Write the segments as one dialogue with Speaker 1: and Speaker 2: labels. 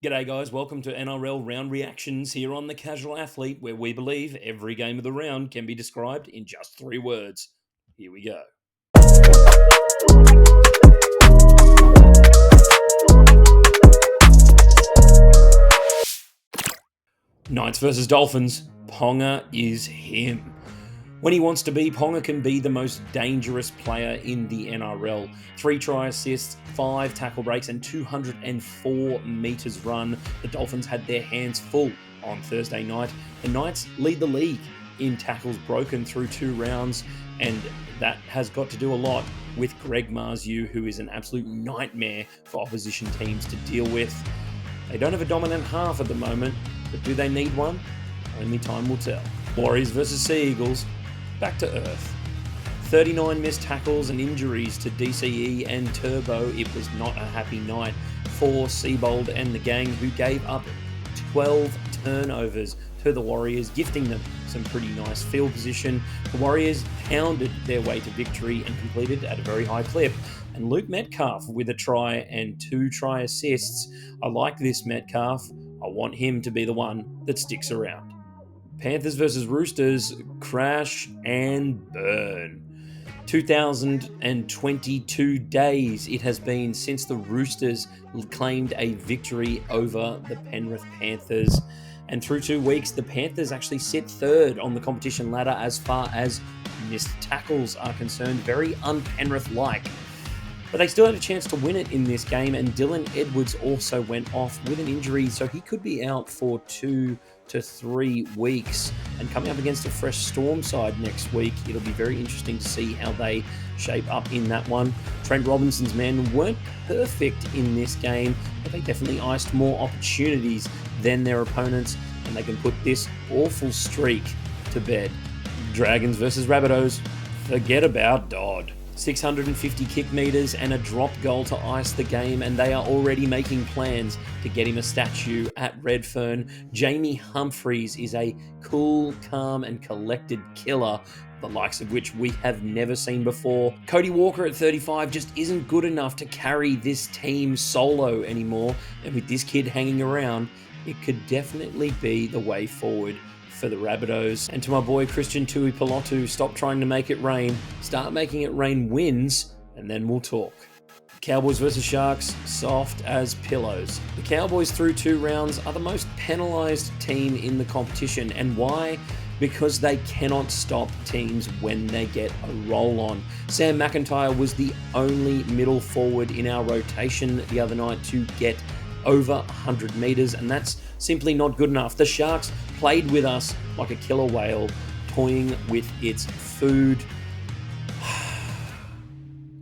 Speaker 1: G'day, guys. Welcome to NRL Round Reactions here on The Casual Athlete, where we believe every game of the round can be described in just 3 words. Here we go. Knights versus Dolphins. Ponga is him. When he wants to be, Ponga can be the most dangerous player in the NRL. 3 try assists, 5 tackle breaks, and 204 metres run. The Dolphins had their hands full on Thursday night. The Knights lead the league in tackles broken through 2 rounds, and that has got to do a lot with Greg Marzu, who is an absolute nightmare for opposition teams to deal with. They don't have a dominant half at the moment, but do they need one? Only time will tell. Warriors versus Sea Eagles. Back to earth. 39 missed tackles and injuries to DCE and Turbo. It was not a happy night for Seabold and the gang, who gave up 12 turnovers to the Warriors, gifting them some pretty nice field position. The Warriors pounded their way to victory and completed at a very high clip. And Luke Metcalf with a try and 2 try assists. I like this Metcalf. I want him to be the one that sticks around. Panthers versus Roosters, crash and burn. 2022 days it has been since the Roosters claimed a victory over the Penrith Panthers. And through 2 weeks, the Panthers actually sit 3rd on the competition ladder as far as missed tackles are concerned. Very un-Penrith-like. But they still had a chance to win it in this game, and Dylan Edwards also went off with an injury, so he could be out for 2 to 3 weeks. And coming up against a fresh Storm side next week, it'll be very interesting to see how they shape up in that one. Trent Robinson's men weren't perfect in this game, but they definitely iced more opportunities than their opponents, and they can put this awful streak to bed. Dragons versus Rabbitohs, forget about Dodd. 650 kick metres and a drop goal to ice the game, and they are already making plans to get him a statue at Redfern. Jamie Humphreys is a cool, calm and collected killer, the likes of which we have never seen before. Cody Walker at 35 just isn't good enough to carry this team solo anymore, and with this kid hanging around, it could definitely be the way forward for the Rabbitohs. And to my boy Christian Tuipulotu, stop trying to make it rain, start making it rain wins, and then we'll talk. Cowboys versus Sharks, soft as pillows. The Cowboys through 2 rounds are the most penalised team in the competition. And why? Because they cannot stop teams when they get a roll on. Sam McIntyre was the only middle forward in our rotation the other night to get over 100 metres, and that's simply not good enough. The Sharks played with us like a killer whale, toying with its food.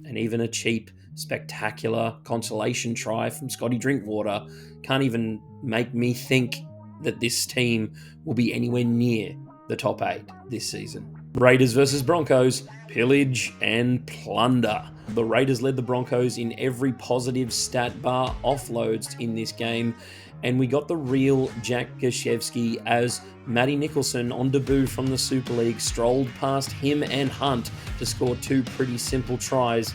Speaker 1: And even a cheap, spectacular consolation try from Scotty Drinkwater can't even make me think that this team will be anywhere near the top 8 this season. Raiders versus Broncos, pillage and plunder. The Raiders led the Broncos in every positive stat bar offloads in this game, and we got the real Jack Gashevsky as Matty Nicholson on debut from the Super League strolled past him and Hunt to score 2 pretty simple tries.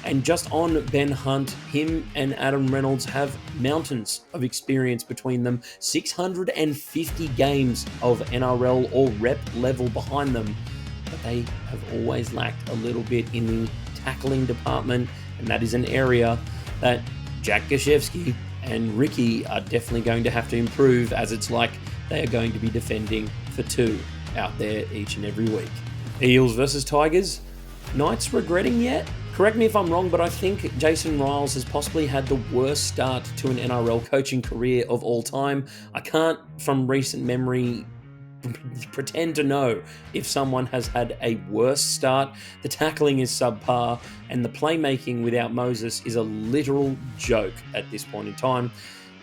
Speaker 1: And just on Ben Hunt, him and Adam Reynolds have mountains of experience between them, 650 games of NRL or rep level behind them, but they have always lacked a little bit in the tackling department, and that is an area that Jack Gashevsky and Ricky are definitely going to have to improve, as it's like they are going to be defending for 2 out there each and every week. Eels versus Tigers, Knights regretting yet? Correct me if I'm wrong, but I think Jason Riles has possibly had the worst start to an NRL coaching career of all time. I can't, from recent memory, pretend to know if someone has had a worse start. The tackling is subpar, and the playmaking without Moses is a literal joke at this point in time.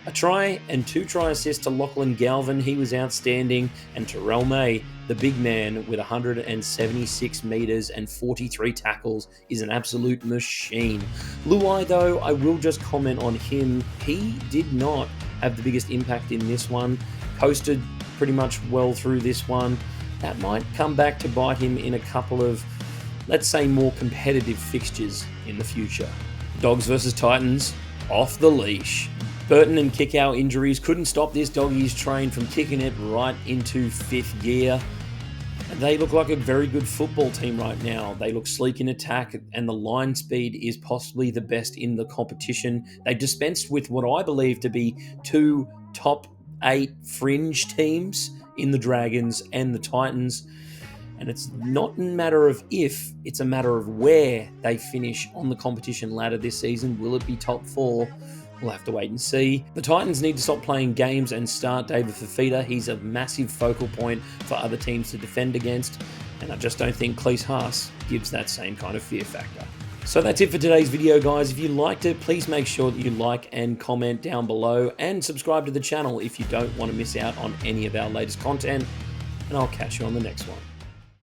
Speaker 1: A try and 2 try assists to Lachlan Galvin, he was outstanding, and Terrell May, the big man with 176 metres and 43 tackles, is an absolute machine. Luai, though, I will just comment on him. He did not have the biggest impact in this one. Coasted pretty much well through this one. That might come back to bite him in a couple of, let's say, more competitive fixtures in the future. Dogs versus Titans, off the leash. Burton and kick-out injuries couldn't stop this Doggies train from kicking it right into 5th gear. They look like a very good football team right now. They look sleek in attack, and the line speed is possibly the best in the competition. They dispensed with what I believe to be 2 top 8 fringe teams in the Dragons and the Titans. And it's not a matter of if, it's a matter of where they finish on the competition ladder this season. Will it be top 4? We'll have to wait and see. The Titans need to stop playing games and start David Fifita. He's a massive focal point for other teams to defend against, and I just don't think Cleese Haas gives that same kind of fear factor. So that's it for today's video, guys. If you liked it, please make sure that you like and comment down below, and subscribe to the channel if you don't want to miss out on any of our latest content, and I'll catch you on the next one.